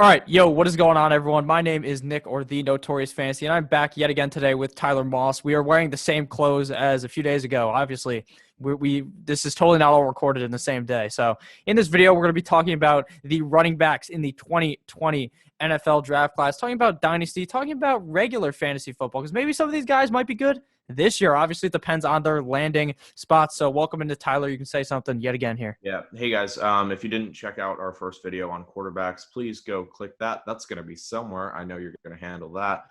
All right, yo, what is going on, everyone? My name is Nick, or the Notorious Fantasy, and I'm back yet again today with Tyler Moss. We are wearing the same clothes as a few days ago. Obviously, we this is totally not all recorded in the same day. So, in this video, we're going to be talking about the running backs in the 2020 NFL Draft class, talking about Dynasty, talking about regular fantasy football, because maybe some of these guys might be good this year. Obviously, it depends on their landing spots. So, welcome into Tyler. You can say something yet again here. Yeah. Hey, guys. If you didn't check out our first video on quarterbacks, please go click that. That's going to be somewhere. I know you're going to handle that.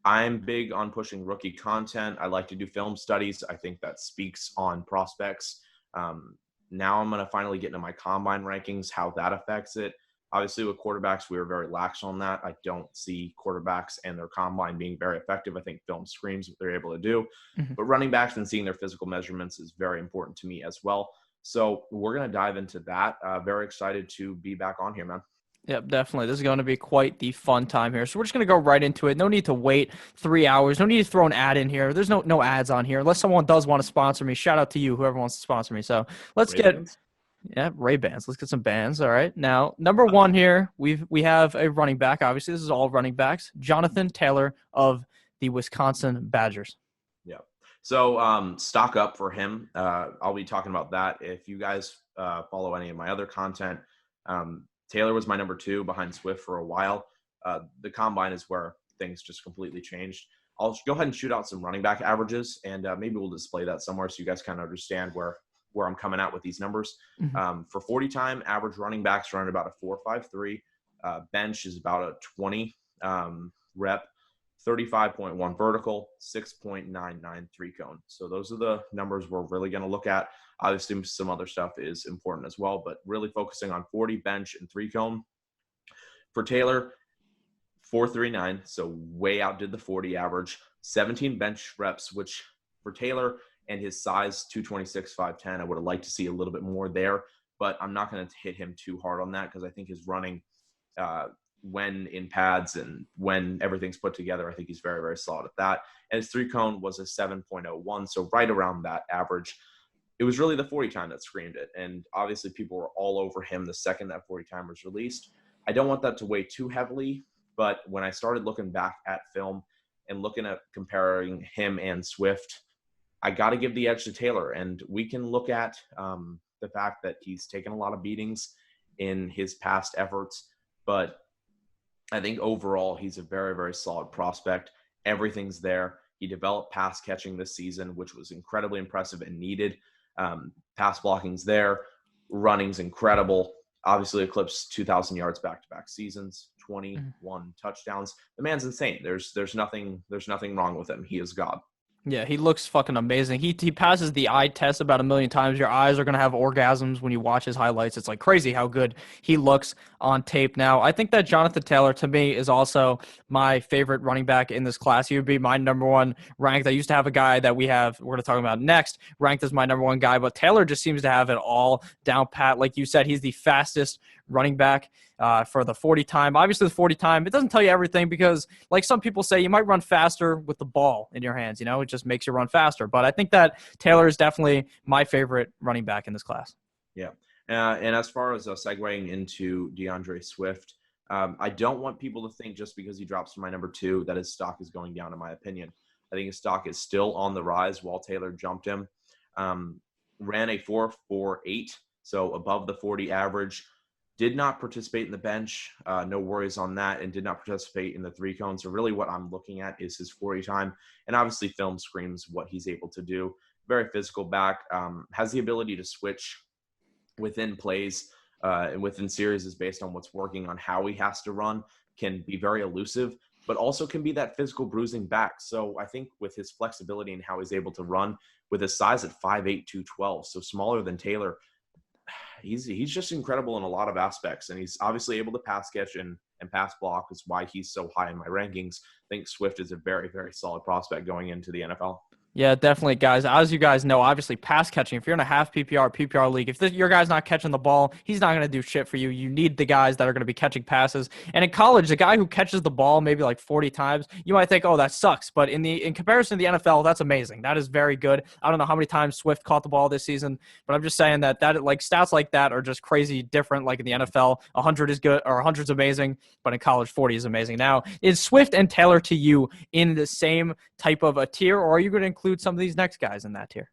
I'm big on pushing rookie content. I like to do film studies. I think that speaks on prospects. Now I'm going to finally get into my combine rankings, how that affects it. Obviously, with quarterbacks, we were very lax on that. I don't see quarterbacks and their combine being very effective. I think film screams what they're able to do. But running backs and seeing their physical measurements is very important to me as well. So we're going to dive into that. Very excited to be back on here, man. Yep, definitely. This is going to be quite the fun time here. So we're just going to go right into it. No need to wait 3 hours. No need to throw an ad in here. There's no ads on here. Unless someone does want to sponsor me. Shout out to you, whoever wants to sponsor me. So let's Ray-Bans? Ray-Bans. Let's get some bands. All right. Now, number one here, we have a running back. Obviously, this is all running backs. Jonathan Taylor of the Wisconsin Badgers. Yeah. So stock up for him. I'll be talking about that. If you guys follow any of my other content, Taylor was my number 2 behind Swift for a while. The combine is where things just completely changed. I'll go ahead and shoot out some running back averages, and maybe we'll display that somewhere so you guys kind of understand where I'm coming out with these numbers. For 40 time, average running backs run about a 4.53. Bench is about a 20 rep. 35.1 vertical, 6.99 three cone. So those are the numbers we're really going to look at. Obviously, some other stuff is important as well, but really focusing on 40 bench and three cone. For Taylor, 4.39, so way outdid the 40 average. 17 bench reps, which for Taylor and his size, 226, 5'10", I would have liked to see a little bit more there, but I'm not going to hit him too hard on that because I think his running when in pads and when everything's put together, I think he's very, very solid at that. And his three cone was a 7.01, so right around that average. It was really the 40 time that screamed it. And obviously people were all over him the second that 40 time was released. I don't want that to weigh too heavily, but when I started looking back at film and looking at comparing him and Swift, I got to give the edge to Taylor. And we can look at the fact that he's taken a lot of beatings in his past efforts, but I think overall he's a very, very solid prospect. Everything's there. He developed pass catching this season, which was incredibly impressive and needed. Pass blocking's there. Running's incredible. Obviously eclipsed 2,000 yards back-to-back seasons, 21 touchdowns. The man's insane. There's nothing wrong with him. He is God. Yeah, he looks fucking amazing. He passes the eye test about 1,000,000 times. Your eyes are going to have orgasms when you watch his highlights. It's like crazy how good he looks on tape. Now, I think that Jonathan Taylor, to me, is also my favorite running back in this class. He would be my number one ranked. I used to have a guy that we're going to talk about next, ranked as my number one guy, but Taylor just seems to have it all down pat. Like you said, he's the fastest running back for the 40 time. Obviously, the 40 time, it doesn't tell you everything because, like some people say, you might run faster with the ball in your hands. It just makes you run faster. But I think that Taylor is definitely my favorite running back in this class. Yeah. And as far as segueing into Deandre Swift, I don't want people to think just because he drops to my number 2 that his stock is going down, in my opinion. I think his stock is still on the rise while Taylor jumped him. Ran a 4.48, so above the 40 average. Did not participate in the bench, no worries on that, and did not participate in the three cone. So really what I'm looking at is his 40 time, and obviously film screams what he's able to do. Very physical back, has the ability to switch within plays and within series is based on what's working on how he has to run, can be very elusive, but also can be that physical bruising back. So I think with his flexibility and how he's able to run with his size at 5'8", 212, so smaller than Taylor, he's just incredible in a lot of aspects, and he's obviously able to pass catch and pass block is why he's so high in my rankings. I think Swift is a very, very solid prospect going into the NFL. Yeah, definitely, guys. As you guys know, obviously, pass catching. If you're in a half PPR, PPR league, if your guy's not catching the ball, he's not going to do shit for you. You need the guys that are going to be catching passes. And in college, the guy who catches the ball maybe like 40 times, you might think, oh, that sucks. But in comparison to the NFL, that's amazing. That is very good. I don't know how many times Swift caught the ball this season, but I'm just saying that like stats like that are just crazy different. Like in the NFL, 100 is good or 100 is amazing, but in college, 40 is amazing. Now, is Swift and Taylor to you in the same type of a tier, or are you going to include some of these next guys in that tier?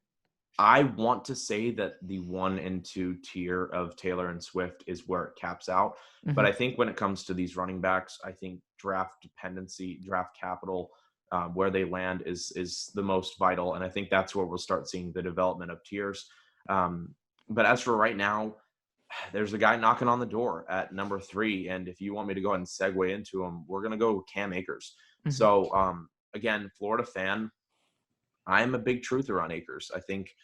I want to say that the 1 and 2 tier of Taylor and Swift is where it caps out. But Hmm. I think when it comes to these running backs, I think draft dependency, draft capital, where they land is the most vital. And I think that's where we'll start seeing the development of tiers. But as for right now, there's a guy knocking on the door at number 3. And if you want me to go ahead and segue into him, we're going to go Cam Akers. Hmm. So, again, Florida fan, I'm a big truther on Akers. I think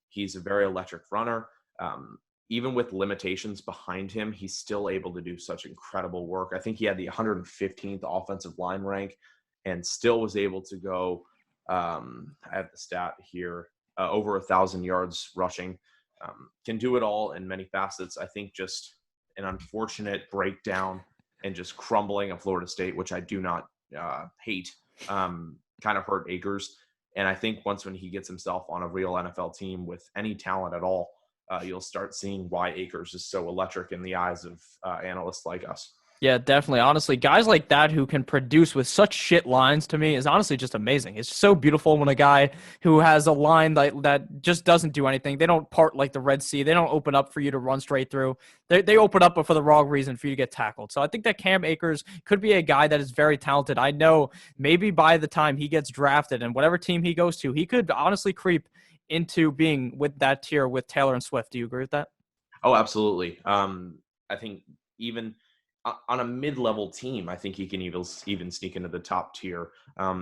he's a very electric runner. Um, Even with limitations behind him, he's still able to do such incredible work. I think he had the 115th offensive line rank and still was able to go, I have the stat here, over 1,000 yards rushing. Can do it all in many facets. I think just an unfortunate breakdown and just crumbling of Florida State, which I do not hate, kind of hurt Akers. And I think once when he gets himself on a real NFL team with any talent at all, you'll start seeing why Akers is so electric in the eyes of analysts like us. Yeah, definitely. Honestly, guys like that who can produce with such shit lines to me is honestly just amazing. It's so beautiful when a guy who has a line that just doesn't do anything. They don't part like the Red Sea. They don't open up for you to run straight through. They open up but for the wrong reason for you to get tackled. So I think that Cam Akers could be a guy that is very talented. I know maybe by the time he gets drafted and whatever team he goes to, he could honestly creep into being with that tier with Taylor and Swift. Do you agree with that? Oh, absolutely. I think even on a mid-level team, I think he can even sneak into the top tier.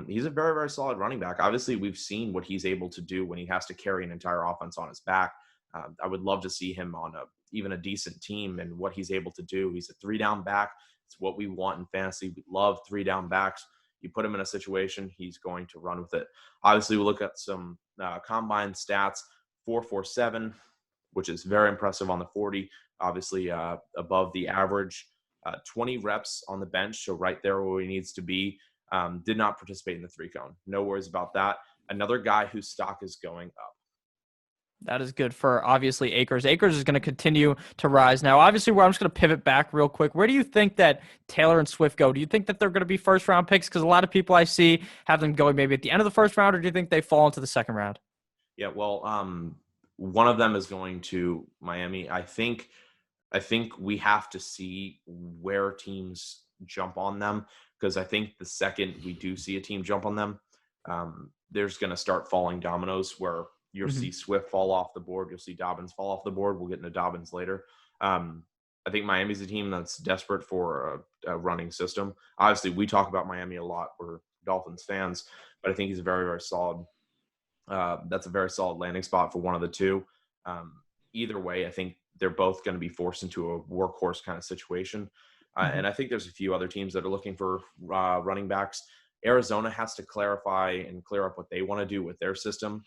He's a very, very solid running back. Obviously, we've seen what he's able to do when he has to carry an entire offense on his back. I would love to see him on even a decent team and what he's able to do. He's a 3-down back. It's what we want in fantasy. We love 3-down backs. You put him in a situation, he's going to run with it. Obviously, we look at some combine stats: 4.47, which is very impressive on the 40, obviously above the average. 20 reps on the bench, so right there where he needs to be. Did not participate in the 3-cone. No worries about that. Another guy whose stock is going up. That is good for obviously Akers. Akers is going to continue to rise. Now, obviously, I'm just going to pivot back real quick. Where do you think that Taylor and Swift go? Do you think that they're going to be first round picks? Because a lot of people I see have them going maybe at the end of the first round, or do you think they fall into the second round? Yeah, well, one of them is going to Miami. I think we have to see where teams jump on them, because I think the second we do see a team jump on them, there's going to start falling dominoes where you'll Hmm. see Swift fall off the board. You'll see Dobbins fall off the board. We'll get into Dobbins later. I think Miami's a team that's desperate for a running system. Obviously, we talk about Miami a lot. We're Dolphins fans, but I think he's a very, very solid. That's a very solid landing spot for one of the two. Either way, I think they're both going to be forced into a workhorse kind of situation. Hmm. And I think there's a few other teams that are looking for running backs. Arizona has to clarify and clear up what they want to do with their system.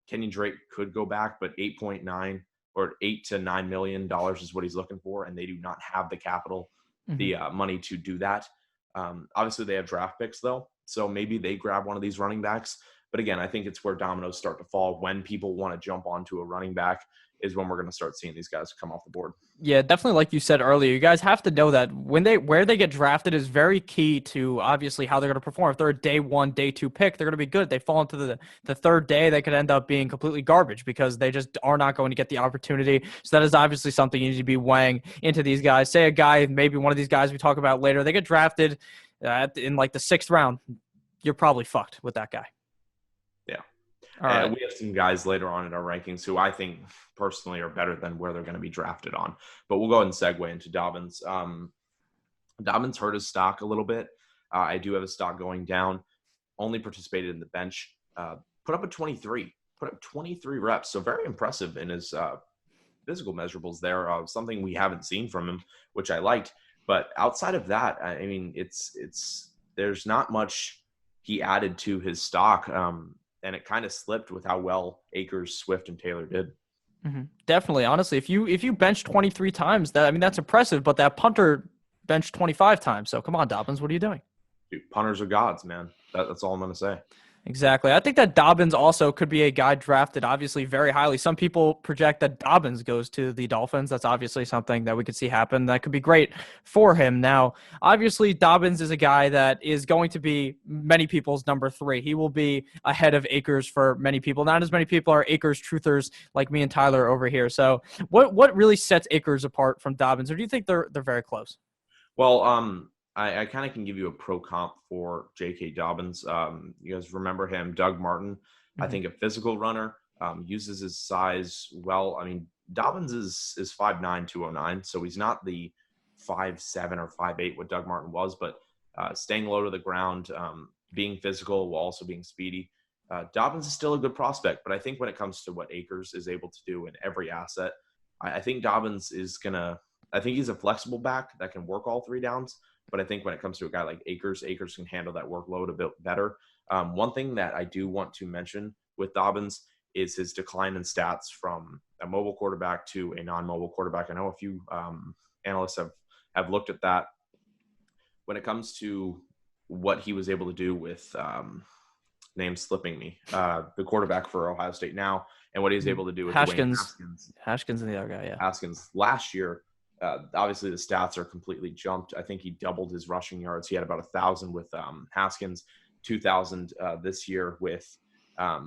Kenyon Drake could go back, but 8.9 or $8 to $9 million is what he's looking for, and they do not have the capital, Hmm. the money to do that. Obviously, they have draft picks though, so maybe they grab one of these running backs. But again, I think it's where dominoes start to fall when people want to jump onto a running back is when we're going to start seeing these guys come off the board. Yeah, definitely. Like you said earlier, you guys have to know that where they get drafted is very key to obviously how they're going to perform. If they're a day one, day two pick, they're going to be good. If they fall into the third day, they could end up being completely garbage because they just are not going to get the opportunity. So that is obviously something you need to be weighing into these guys. Say a guy, maybe one of these guys we talk about later, they get drafted in like the sixth round. You're probably fucked with that guy. Yeah. All right. We have some guys later on in our rankings who I think personally are better than where they're going to be drafted on. But we'll go ahead and segue into Dobbins. Dobbins hurt his stock a little bit. I do have his stock going down. Only participated in the bench. Put up a 23. Put up 23 reps. So very impressive in his physical measurables there. Something we haven't seen from him, which I liked. But outside of that, I mean, it's there's not much he added to his stock. and it kind of slipped with how well Akers, Swift, and Taylor did. Definitely. Honestly, if you bench 23 times, that's impressive. But that punter benched 25 times. So come on, Dobbins, what are you doing? Dude, punters are gods, man. That's all I'm going to say. Exactly. I think that Dobbins also could be a guy drafted obviously very highly. Some people project that Dobbins goes to the Dolphins. That's obviously something that we could see happen. That could be great for him. Now, obviously, Dobbins is a guy that is going to be many people's number 3. He will be ahead of Akers for many people. Not as many people are Akers truthers like me and Tyler over here. So what really sets Akers apart from Dobbins? Or do you think they're very close? Well, I kind of can give you a pro comp for J.K. Dobbins. You guys remember him, Doug Martin. Mm-hmm. I think a physical runner, uses his size well. I mean, Dobbins is 5'9", 209, so he's not the 5'7" or 5'8" what Doug Martin was, but staying low to the ground, being physical while also being speedy. Dobbins is still a good prospect, but I think when it comes to what Akers is able to do in every asset, I think Dobbins is I think he's a flexible back that can work all 3 downs. But I think when it comes to a guy like Akers can handle that workload a bit better. One thing that I do want to mention with Dobbins is his decline in stats from a mobile quarterback to a non-mobile quarterback. I know a few analysts have looked at that. When it comes to what he was able to do with name slipping me, the quarterback for Ohio State now, and what he was able to do with Haskins. Haskins and the other guy, yeah. Haskins last year. Obviously, the stats are completely jumped. I think he doubled his rushing yards. He had about 1,000 with Haskins, 2,000 this year with my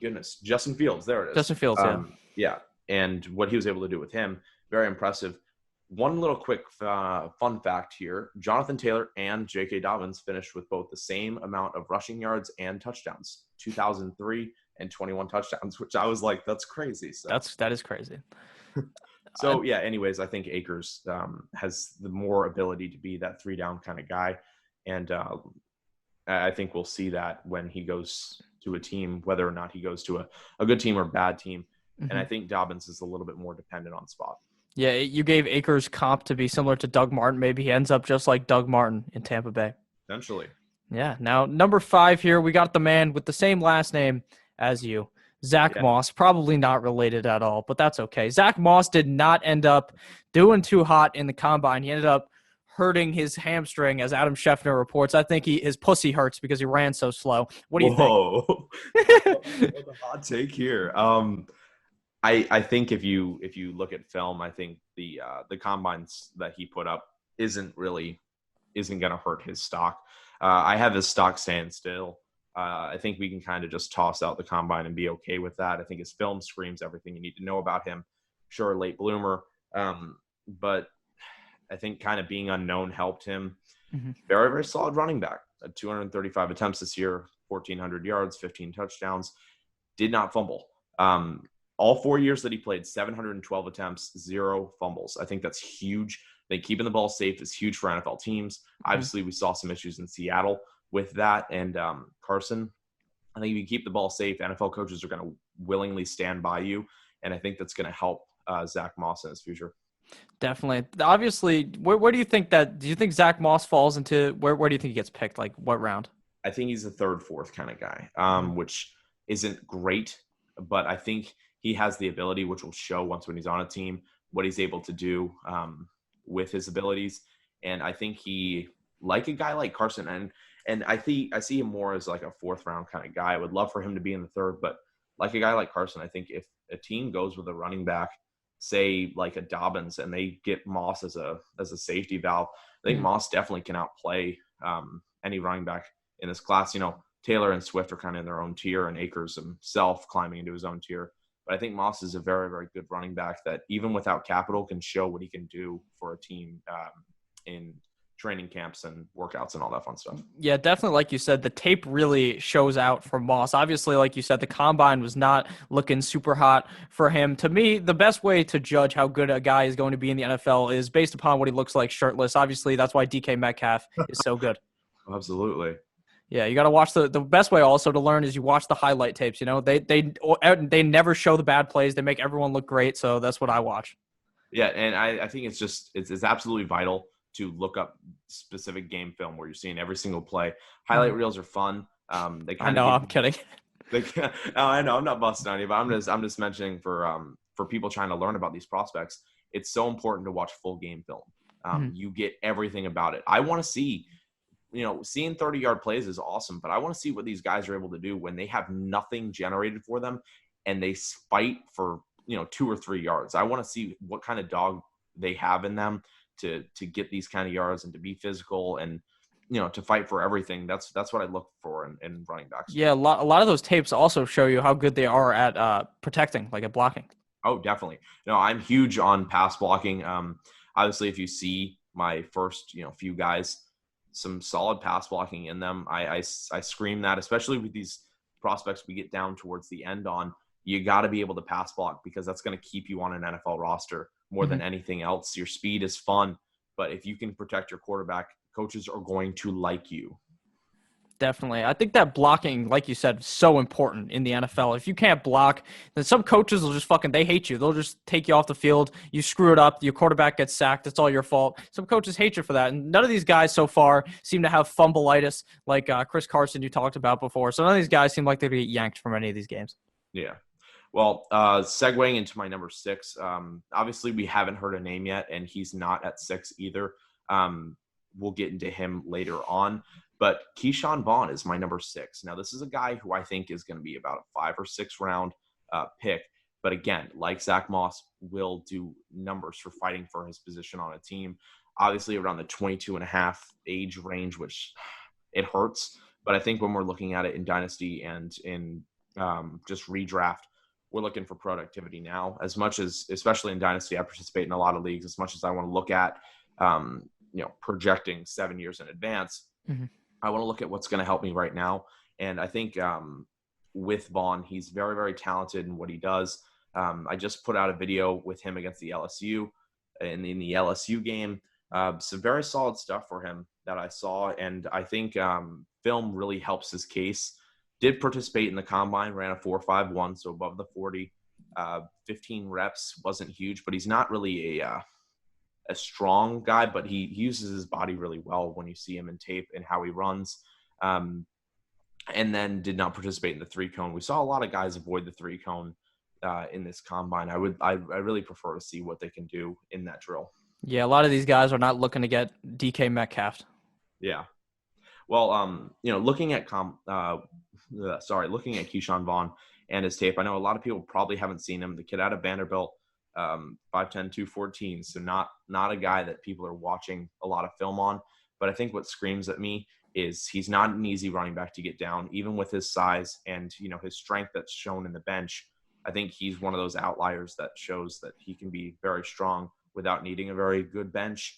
goodness, Justin Fields. There it is. Justin Fields, yeah. And what he was able to do with him, very impressive. One little quick fun fact here: Jonathan Taylor and J.K. Dobbins finished with both the same amount of rushing yards and touchdowns, 2,003 and 21 touchdowns, which I was like, that's crazy. So that is crazy. So yeah, anyways, I think Akers has the more ability to be that 3-down kind of guy. And I think we'll see that when he goes to a team, whether or not he goes to a good team or bad team. Mm-hmm. And I think Dobbins is a little bit more dependent on spot. Yeah, you gave Akers comp to be similar to Doug Martin. Maybe he ends up just like Doug Martin in Tampa Bay. Essentially. Yeah. Now, number 5 here, we got the man with the same last name as you, Zach Moss. Probably not related at all, but that's okay. Zach Moss did not end up doing too hot in the combine. He ended up hurting his hamstring, as Adam Schefter reports. I think his pussy hurts because he ran so slow. What do you think? What a hot take here. I think if you look at film, I think the combines that he put up isn't going to hurt his stock. I have his stock staying still. I think we can kind of just toss out the combine and be okay with that. I think his film screams everything you need to know about him. Sure, late bloomer, but I think kind of being unknown helped him. Mm-hmm. Very, very solid running back. 235 attempts this year, 1,400 yards, 15 touchdowns. Did not fumble. All 4 years that he played, 712 attempts, 0 fumbles. I think that's huge. I think keeping the ball safe is huge for NFL teams. Mm-hmm. Obviously, we saw some issues in Seattle with that. And Carson, I think if you keep the ball safe, NFL coaches are going to willingly stand by you. And I think that's going to help Zach Moss in his future. Definitely. Obviously, where do you think do you think Zach Moss falls into, where do you think he gets picked? Like what round? I think he's a 3rd, 4th kind of guy, which isn't great, but I think he has the ability, which will show once when he's on a team, what he's able to do with his abilities. And I think he, like a guy like Carson, and I see him more as like a 4th round kind of guy. I would love for him to be in the 3rd, but like a guy like Carson, I think if a team goes with a running back, say like a Dobbins, and they get Moss as a safety valve, I think Moss definitely can outplay any running back in this class. You know, Taylor and Swift are kind of in their own tier, and Akers himself climbing into his own tier. But I think Moss is a very, very good running back that even without capital can show what he can do for a team in training camps and workouts and all that fun stuff. Yeah, definitely. Like you said, the tape really shows out for Moss. Obviously, like you said, the combine was not looking super hot for him. To me, the best way to judge how good a guy is going to be in the NFL is based upon what he looks like shirtless. Obviously, that's why DK Metcalf is so good. Absolutely. Yeah, you got to watch the best way also to learn is you watch the highlight tapes. You know, they never show the bad plays. They make everyone look great. So that's what I watch. Yeah, and I think it's absolutely vital to look up specific game film where you're seeing every single play. Highlight reels are fun. They I kind know, of I'm kidding. I know I'm not busting on you, but I'm just mentioning for people trying to learn about these prospects, it's so important to watch full game film. You get everything about it. I want to see, seeing 30-yard plays is awesome, but I want to see what these guys are able to do when they have nothing generated for them and they fight for 2 or 3 yards. I want to see what kind of dog they have in them to get these kind of yards and to be physical and to fight for everything. That's what I look for in running backs. Yeah, a lot of those tapes also show you how good they are at protecting, like at blocking. Oh, definitely. No, I'm huge on pass blocking. Obviously, if you see my first few guys, some solid pass blocking in them, I scream that, especially with these prospects we get down towards the end on. You got to be able to pass block because that's going to keep you on an NFL roster more than anything else. Your speed is fun, but if you can protect your quarterback, coaches are going to like you. Definitely. I think that blocking, like you said, is so important in the NFL. If you can't block, then some coaches will just they hate you. They'll just take you off the field. You screw it up. Your quarterback gets sacked. It's all your fault. Some coaches hate you for that. And none of these guys so far seem to have fumbleitis like Chris Carson you talked about before. So none of these guys seem like they'd get yanked from any of these games. Yeah. Well, segueing into my number 6, obviously we haven't heard a name yet, and he's not at 6 either. We'll get into him later on. But Keyshawn Vaughn is my number 6. Now, this is a guy who I think is going to be about a 5 or 6 round pick. But again, like Zach Moss, will do numbers for fighting for his position on a team. Obviously, around the 22.5 age range, which it hurts. But I think when we're looking at it in Dynasty and in just redraft, we're looking for productivity now. As much as, especially in Dynasty, I participate in a lot of leagues. As much as I want to look at, projecting 7 years in advance, I want to look at what's going to help me right now. And I think with Vaughn, he's very, very talented in what he does. I just put out a video with him against the LSU in the LSU game. Some very solid stuff for him that I saw. And I think film really helps his case. Did participate in the combine, ran a 4.51, so above the 40. 15 reps, wasn't huge, but he's not really a strong guy, but he uses his body really well when you see him in tape and how he runs. And then did not participate in the 3-cone. We saw a lot of guys avoid the 3-cone in this combine. I really prefer to see what they can do in that drill. Yeah, a lot of these guys are not looking to get DK Metcalf. Yeah. Well, looking at Keyshawn Vaughn and his tape, I know a lot of people probably haven't seen him. The kid out of Vanderbilt, 5'10", 214, so not a guy that people are watching a lot of film on. But I think what screams at me is he's not an easy running back to get down, even with his size and his strength that's shown in the bench. I think he's one of those outliers that shows that he can be very strong without needing a very good bench.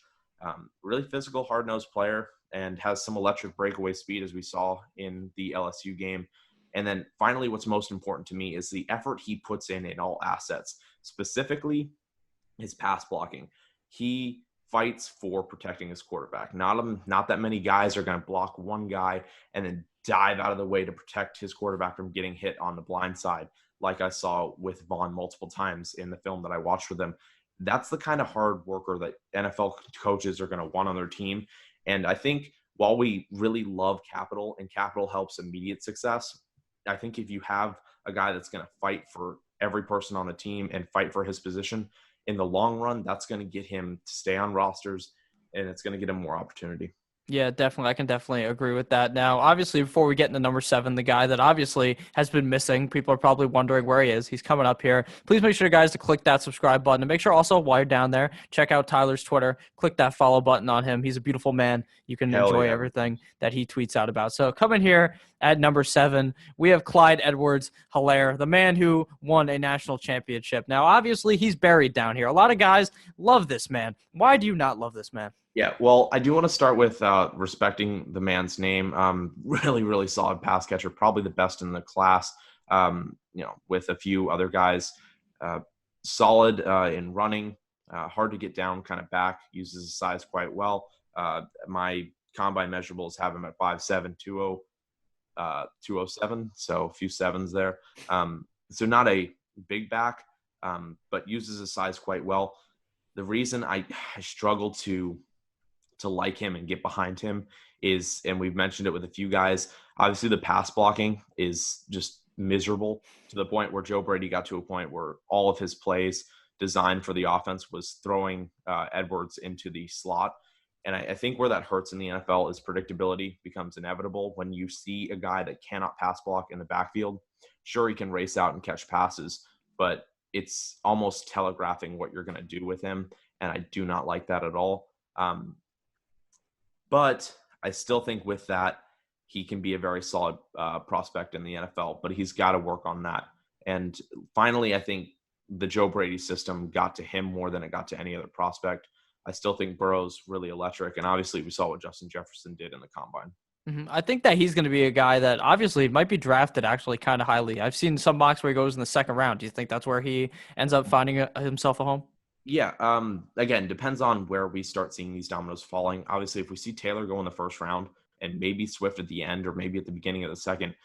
Really physical, hard-nosed player, and has some electric breakaway speed, as we saw in the LSU game. And then finally, what's most important to me is the effort he puts in all assets, specifically his pass blocking. He fights for protecting his quarterback. Not that many guys are going to block one guy and then dive out of the way to protect his quarterback from getting hit on the blind side, like I saw with Vaughn multiple times in the film that I watched with him. That's the kind of hard worker that NFL coaches are going to want on their team. And I think while we really love capital, and capital helps immediate success, I think if you have a guy that's going to fight for every person on the team and fight for his position in the long run, that's going to get him to stay on rosters, and it's going to get him more opportunity. Yeah, definitely. I can definitely agree with that. Now, obviously, before we get into number 7, the guy that obviously has been missing, people are probably wondering where he is. He's coming up here. Please make sure, guys, to click that subscribe button. And make sure also, while you're down there, check out Tyler's Twitter. Click that follow button on him. He's a beautiful man. You can enjoy everything that he tweets out about. So coming here at number 7, we have Clyde Edwards-Helaire, the man who won a national championship. Now, obviously, he's buried down here. A lot of guys love this man. Why do you not love this man? Yeah, well, I do want to start with respecting the man's name. Really, really solid pass catcher, probably the best in the class, with a few other guys. Solid in running, hard to get down, kind of back, uses his size quite well. My combine measurables have him at 5'7", 207, so a few sevens there. So not a big back, but uses his size quite well. The reason I struggle to to like him and get behind him is, and we've mentioned it with a few guys, obviously the pass blocking is just miserable to the point where Joe Brady got to a point where all of his plays designed for the offense was throwing Edwards into the slot. And I think where that hurts in the NFL is predictability becomes inevitable. When you see a guy that cannot pass block in the backfield, sure, he can race out and catch passes, but it's almost telegraphing what you're going to do with him. And I do not like that at all. But I still think with that, he can be a very solid prospect in the NFL, but he's got to work on that. And finally, I think the Joe Brady system got to him more than it got to any other prospect. I still think Burrow's really electric. And obviously we saw what Justin Jefferson did in the combine. I think that he's going to be a guy that obviously might be drafted actually kind of highly. I've seen some mocks where he goes in the second round. Do you think that's where he ends up finding himself a home? Yeah. Again, depends on where we start seeing these dominoes falling. Obviously, if we see Taylor go in the first round and maybe Swift at the end or maybe at the beginning of the second,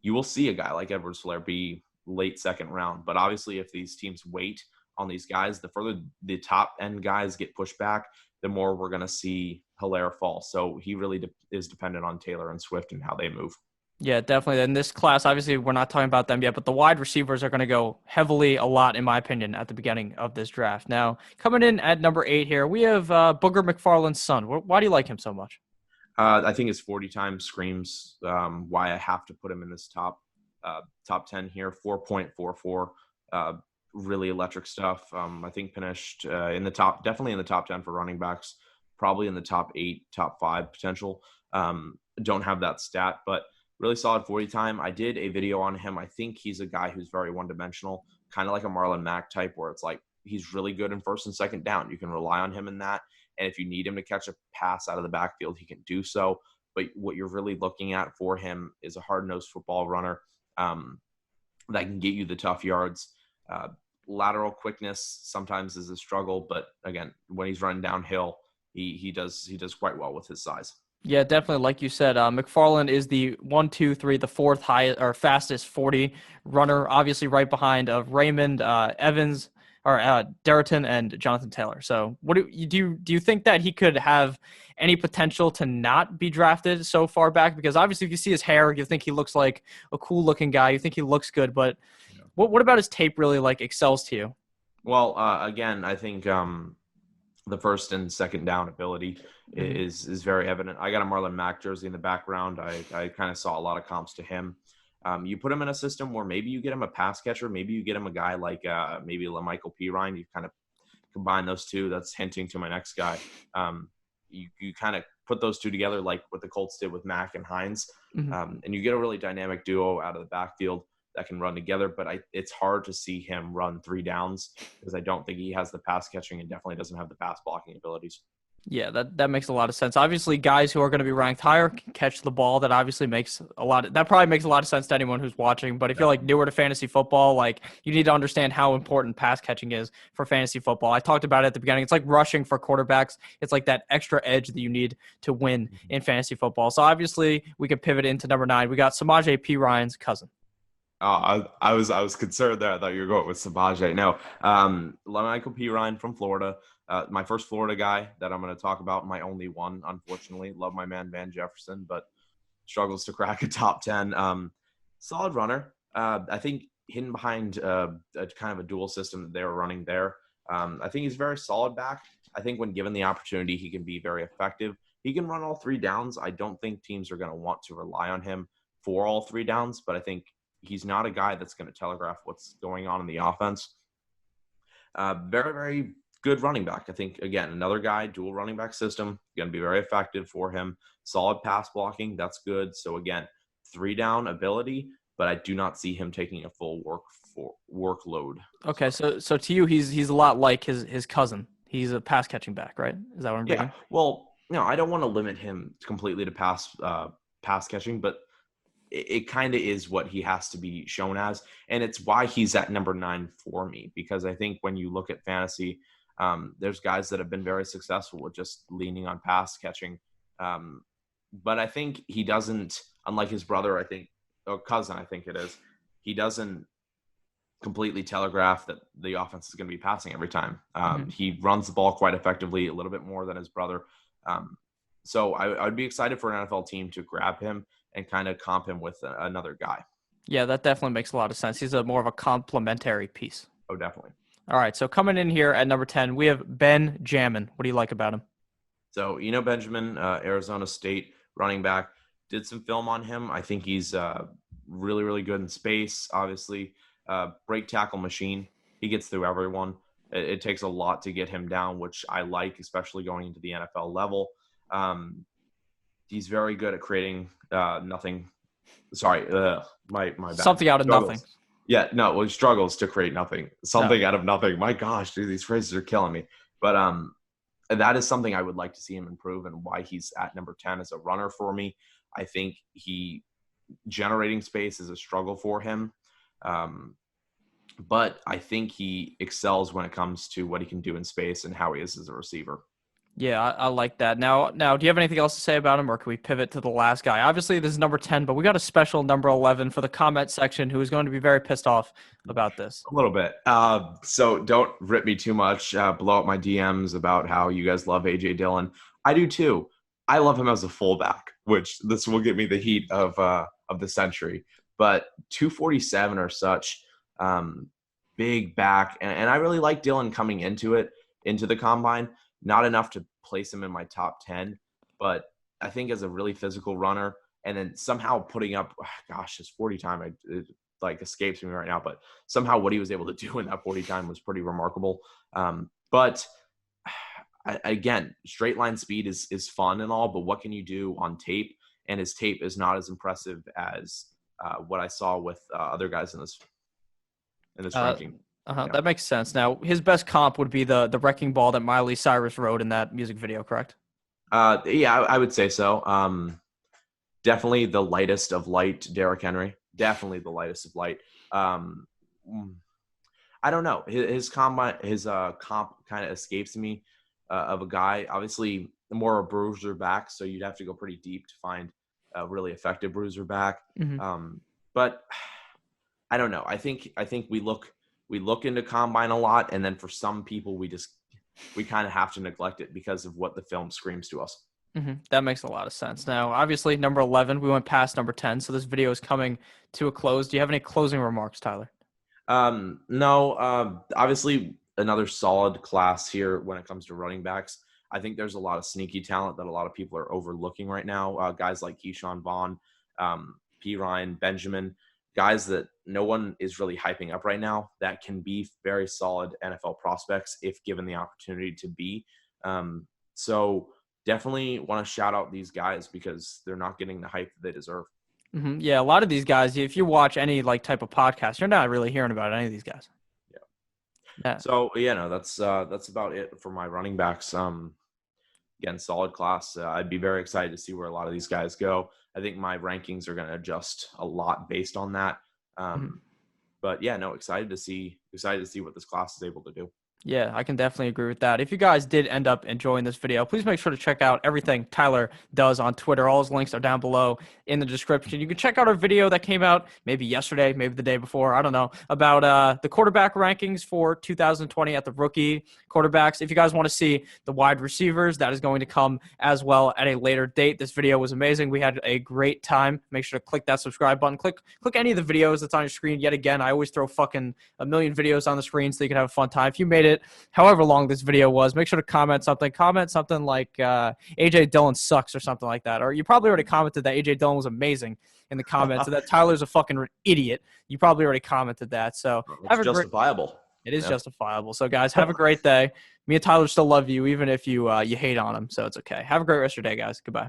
you will see a guy like Edwards-Helaire be late second round. But obviously, if these teams wait on these guys, the further the top end guys get pushed back, the more we're going to see Helaire fall. So he really is dependent on Taylor and Swift and how they move. Yeah, definitely. In this class, obviously, we're not talking about them yet, but the wide receivers are going to go heavily a lot, in my opinion, at the beginning of this draft. Now, coming in at number 8 here, we have Booger McFarland's son. Why do you like him so much? I think his 40 time screams why I have to put him in this top 10 here. 4.44, really electric stuff. I think finished definitely in the top 10 for running backs, probably in the top 8, top 5 potential. Don't have that stat, but really solid 40 time. I did a video on him. I think he's a guy who's very one-dimensional, kind of like a Marlon Mack type, where it's like he's really good in first and second down. You can rely on him in that. And if you need him to catch a pass out of the backfield, he can do so. But what you're really looking at for him is a hard-nosed football runner that can get you the tough yards. Lateral quickness sometimes is a struggle, but again, when he's running downhill, he does quite well with his size. Yeah, definitely. Like you said, McFarland is the 1, 2, 3, the fourth highest or fastest 40 runner, obviously right behind of Raymond, Evans, or Darrison and Jonathan Taylor. So, what do you think that he could have any potential to not be drafted so far back? Because obviously, if you see his hair, you think he looks like a cool looking guy. You think he looks good, but what about his tape really like excels to you? Well, again, I think the first and second down ability is very evident. I got a Marlon Mack jersey in the background. I kind of saw a lot of comps to him. You put him in a system where maybe you get him a pass catcher, maybe you get him a guy like maybe Michael P. Ryan. You kind of combine those two. That's hinting to my next guy. You kind of put those two together like what the Colts did with Mack and Hines, and you get a really dynamic duo out of the backfield that can run together. But it's hard to see him run 3 downs because I don't think he has the pass catching and definitely doesn't have the pass blocking abilities. Yeah, that makes a lot of sense. Obviously, guys who are going to be ranked higher can catch the ball. That obviously that probably makes a lot of sense to anyone who's watching. But if you're like newer to fantasy football, like you need to understand how important pass catching is for fantasy football. I talked about it at the beginning. It's like rushing for quarterbacks. It's like that extra edge that you need to win in fantasy football. So obviously, we could pivot into number 9. We got Samaje P. Ryan's cousin. I was concerned there. I thought you were going with Samaje. No, Michael P. Ryan from Florida. My first Florida guy that I'm going to talk about, my only one, unfortunately. Love my man Van Jefferson, but struggles to crack a top 10. Solid runner. I think hidden behind a kind of a dual system that they were running there. I think he's very solid back. I think when given the opportunity, he can be very effective. He can run all 3 downs. I don't think teams are going to want to rely on him for all 3 downs, but I think he's not a guy that's going to telegraph what's going on in the offense. Very, very good running back. I think, again, another guy, dual running back system, going to be very effective for him. Solid pass blocking, that's good. So, again, 3 down ability, but I do not see him taking a full workload. Okay, so to you, he's a lot like his cousin. He's a pass catching back, right? Is that what I'm thinking? Yeah. Well, I don't want to limit him completely to pass catching, but it kind of is what he has to be shown as. And it's why he's at number 9 for me, because I think when you look at fantasy, there's guys that have been very successful with just leaning on pass catching. But I think he doesn't, unlike his brother, or cousin, I think it is, he doesn't completely telegraph that the offense is going to be passing every time. He runs the ball quite effectively, a little bit more than his brother. So I'd be excited for an NFL team to grab him and kind of comp him with another guy. Yeah, that definitely makes a lot of sense. He's a more of a complementary piece. Oh, definitely. All right, so coming in here at number 10, we have Ben Jamin. What do you like about him? So, Benjamin, Arizona State running back, did some film on him. I think he's really, really good in space, obviously. Break tackle machine. He gets through everyone. It takes a lot to get him down, which I like, especially going into the NFL level. He's very good at creating nothing. Sorry, my bad. Something out of nothing. Yeah, no, well, he struggles to create nothing. Something out of nothing. My gosh, dude, these phrases are killing me. But that is something I would like to see him improve, and why he's at number 10 as a runner for me. I think generating space is a struggle for him. But I think he excels when it comes to what he can do in space and how he is as a receiver. Yeah, I like that. Now, do you have anything else to say about him, or can we pivot to the last guy? Obviously, this is number 10, but we got a special number 11 for the comment section who is going to be very pissed off about this. A little bit. So don't rip me too much. Blow up my DMs about how you guys love A.J. Dillon. I do too. I love him as a fullback, which this will give me the heat of the century. But 247 or such, big back. And I really like Dillon coming into the combine. Not enough to place him in my top 10, but I think as a really physical runner, and then somehow putting up, his 40 time, it escapes me right now, but somehow what he was able to do in that 40 time was pretty remarkable. But again, straight line speed is fun and all, but what can you do on tape? And his tape is not as impressive as what I saw with other guys in this ranking. Yeah. That makes sense. Now, his best comp would be the wrecking ball that Miley Cyrus rode in that music video, correct? Yeah, I would say so. Definitely the lightest of light, Derrick Henry. Definitely the lightest of light. I don't know. His comp kind of escapes me of a guy. Obviously, more a bruiser back, so you'd have to go pretty deep to find a really effective bruiser back. Mm-hmm. But I don't know. I think we look into combine a lot, and then for some people we kind of have to neglect it because of what the film screams to us. Mm-hmm. That makes a lot of sense. Now, obviously, number 11, we went past number 10, so this video is coming to a close. Do you have any closing remarks, Tyler? No. Obviously, another solid class here when it comes to running backs. I think there's a lot of sneaky talent that a lot of people are overlooking right now. Guys like Keyshawn Vaughn, P. Ryan, Benjamin, guys that no one is really hyping up right now that can be very solid NFL prospects if given the opportunity to be. So definitely want to shout out these guys because they're not getting the hype that they deserve. Mm-hmm. Yeah, a lot of these guys, if you watch any type of podcast, you're not really hearing about any of these guys. Yeah. So that's about it for my running backs. Again, solid class. I'd be very excited to see where a lot of these guys go. I think my rankings are going to adjust a lot based on that. But yeah, no, excited to see what this class is able to do. Yeah, I can definitely agree with that. If you guys did end up enjoying this video, please make sure to check out everything Tyler does on Twitter. All his links are down below in the description. You can check out our video that came out maybe yesterday, maybe the day before, I don't know, about the quarterback rankings for 2020 at the rookie quarterbacks. If you guys want to see the wide receivers, that is going to come as well at a later date. This video was amazing. We had a great time. Make sure to click that subscribe button. Click any of the videos that's on your screen. Yet again, I always throw fucking a million videos on the screen so you can have a fun time. If you made it however long this video was, make sure to comment something like AJ Dillon sucks or something like that. Or you probably already commented that AJ Dillon was amazing in the comments, and that Tyler's a fucking idiot. You probably already commented that. So it's justifiable. It is justifiable. So guys, have a great day. Me and Tyler still love you, even if you hate on him. So it's okay. Have a great rest of your day, guys. Goodbye.